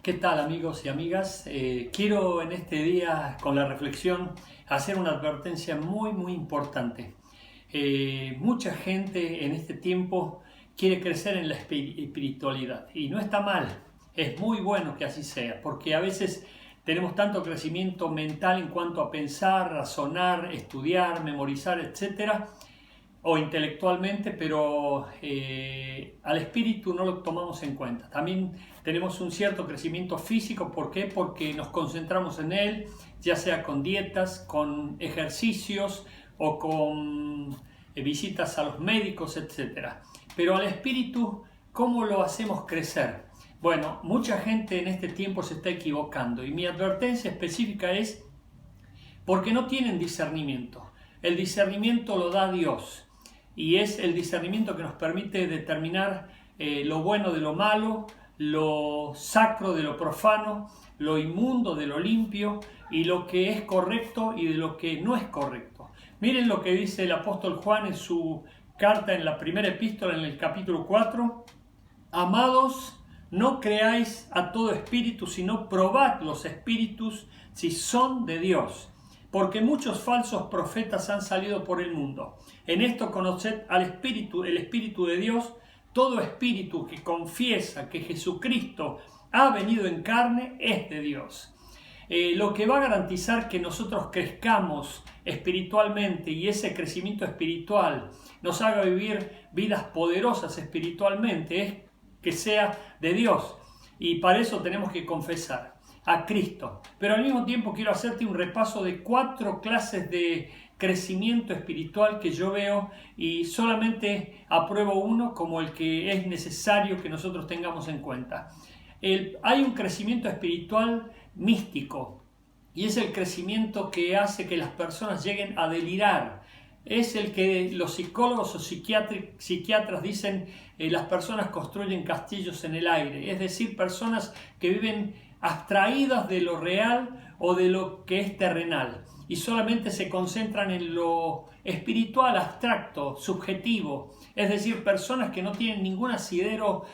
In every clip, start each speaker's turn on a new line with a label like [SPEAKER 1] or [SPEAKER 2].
[SPEAKER 1] ¿Qué tal, amigos y amigas? Quiero en este día, con la reflexión, hacer una advertencia muy importante. Mucha gente en este tiempo quiere crecer en la espiritualidad y no está mal, es muy bueno que así sea, porque a veces tenemos tanto crecimiento mental en cuanto a pensar, razonar, estudiar, memorizar, etcétera, o intelectualmente, pero al espíritu no lo tomamos en cuenta. También tenemos un cierto crecimiento físico. ¿Por qué? Porque nos concentramos en él, ya sea con dietas, con ejercicios o con visitas a los médicos, etc. Pero al espíritu, ¿cómo lo hacemos crecer? Bueno, mucha gente en este tiempo se está equivocando y mi advertencia específica es porque no tienen discernimiento. El discernimiento lo da Dios y es el discernimiento que nos permite determinar lo bueno de lo malo, lo sacro de lo profano, lo inmundo de lo limpio y lo que es correcto y de lo que no es correcto. Miren lo que dice el apóstol Juan en su carta en la primera epístola en el capítulo 4. Amados, no creáis a todo espíritu, sino probad los espíritus si son de Dios, porque muchos falsos profetas han salido por el mundo. En esto conoced al Espíritu, el Espíritu de Dios. Todo espíritu que confiesa que Jesucristo ha venido en carne es de Dios. Lo que va a garantizar que nosotros crezcamos espiritualmente y ese crecimiento espiritual nos haga vivir vidas poderosas espiritualmente es que sea de Dios. Y para eso tenemos que confesar a Cristo. Pero al mismo tiempo quiero hacerte un repaso de 4 clases de crecimiento espiritual que yo veo y solamente apruebo uno como el que es necesario que nosotros tengamos en cuenta. Hay un crecimiento espiritual místico y es el crecimiento que hace que las personas lleguen a delirar. Es el que los psicólogos o psiquiatras dicen las personas construyen castillos en el aire, es decir, personas que viven abstraídas de lo real o de lo que es terrenal y solamente se concentran en lo espiritual, abstracto, subjetivo, es decir, personas que no tienen ningún asidero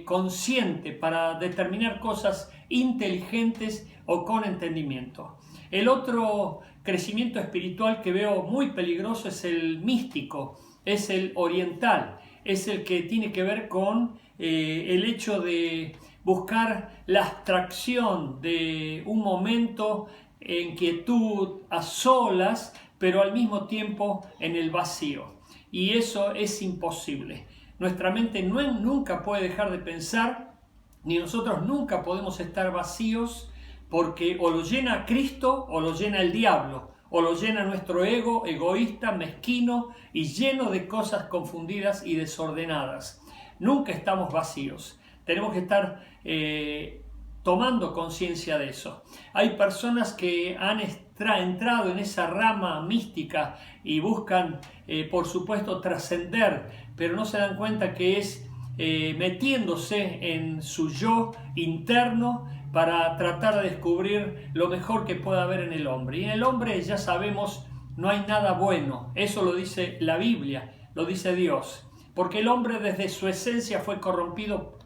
[SPEAKER 1] consciente para determinar cosas inteligentes o con entendimiento. El otro crecimiento espiritual que veo muy peligroso es el místico, es el oriental, es el que tiene que ver con el hecho de buscar la abstracción de un momento en quietud, a solas, pero al mismo tiempo en el vacío. Y eso es imposible. Nuestra mente nunca puede dejar de pensar, ni nosotros nunca podemos estar vacíos, porque o lo llena Cristo o lo llena el diablo, o lo llena nuestro ego egoísta, mezquino y lleno de cosas confundidas y desordenadas. Nunca estamos vacíos. Tenemos que estar tomando conciencia de eso. Hay personas que han entrado en esa rama mística y buscan, por supuesto, trascender, pero no se dan cuenta que es metiéndose en su yo interno para tratar de descubrir lo mejor que pueda haber en el hombre. Y en el hombre, ya sabemos, no hay nada bueno. Eso lo dice la Biblia, lo dice Dios. Porque el hombre desde su esencia fue corrompido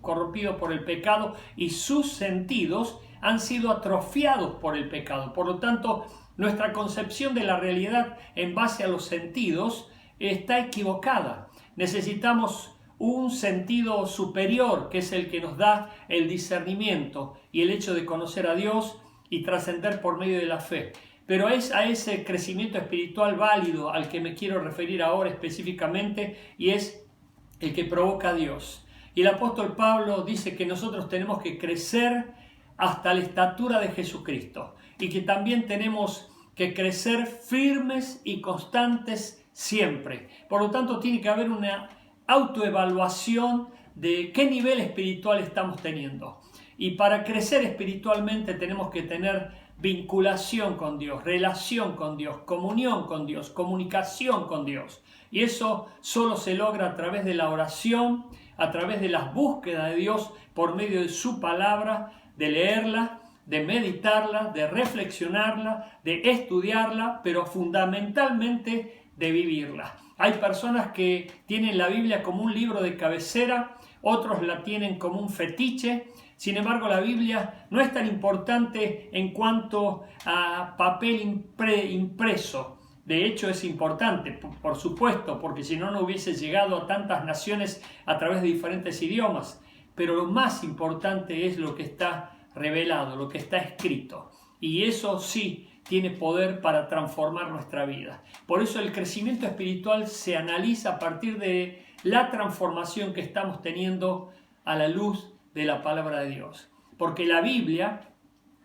[SPEAKER 1] por el pecado y sus sentidos han sido atrofiados por el pecado. Por lo tanto, nuestra concepción de la realidad en base a los sentidos está equivocada. Necesitamos un sentido superior, que es el que nos da el discernimiento y el hecho de conocer a Dios y trascender por medio de la fe. Pero es a ese crecimiento espiritual válido al que me quiero referir ahora específicamente, y es el que provoca a Dios. Y el apóstol Pablo dice que nosotros tenemos que crecer hasta la estatura de Jesucristo y que también tenemos que crecer firmes y constantes siempre. Por lo tanto, tiene que haber una autoevaluación de qué nivel espiritual estamos teniendo. Y para crecer espiritualmente tenemos que tener vinculación con Dios, relación con Dios, comunión con Dios, comunicación con Dios. Y eso solo se logra a través de la oración, a través de las búsquedas de Dios por medio de su palabra, de leerla, de meditarla, de reflexionarla, de estudiarla, pero fundamentalmente de vivirla. Hay personas que tienen la Biblia como un libro de cabecera, otros la tienen como un fetiche, Sin embargo, la Biblia no es tan importante en cuanto a papel impreso. De hecho, es importante, por supuesto, porque si no, no hubiese llegado a tantas naciones a través de diferentes idiomas. Pero lo más importante es lo que está revelado, lo que está escrito. Y eso sí tiene poder para transformar nuestra vida. Por eso el crecimiento espiritual se analiza a partir de la transformación que estamos teniendo a la luz de la palabra de Dios. Porque la Biblia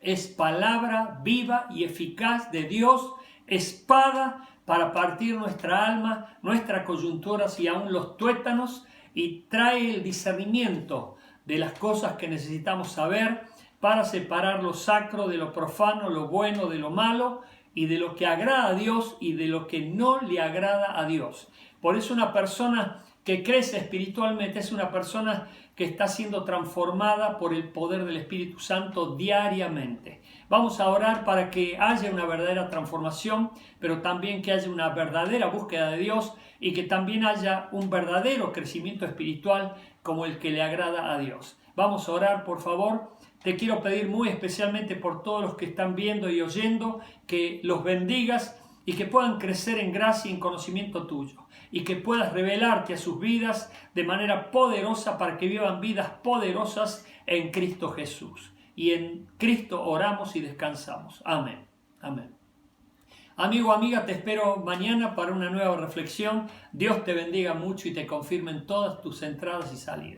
[SPEAKER 1] es palabra viva y eficaz de Dios, espada para partir nuestra alma, nuestras coyunturas y aún los tuétanos, y trae el discernimiento de las cosas que necesitamos saber para separar lo sacro de lo profano, lo bueno de lo malo, y de lo que agrada a Dios y de lo que no le agrada a Dios. Por eso una persona que crece espiritualmente es una persona que está siendo transformada por el poder del Espíritu Santo diariamente. Vamos a orar para que haya una verdadera transformación, pero también que haya una verdadera búsqueda de Dios y que también haya un verdadero crecimiento espiritual como el que le agrada a Dios. Vamos a orar, por favor. Te quiero pedir muy especialmente por todos los que están viendo y oyendo, que los bendigas y que puedan crecer en gracia y en conocimiento tuyo, y que puedas revelarte a sus vidas de manera poderosa para que vivan vidas poderosas en Cristo Jesús. Y en Cristo oramos y descansamos. Amén. Amén. Amigo, amiga, te espero mañana para una nueva reflexión. Dios te bendiga mucho y te confirme en todas tus entradas y salidas.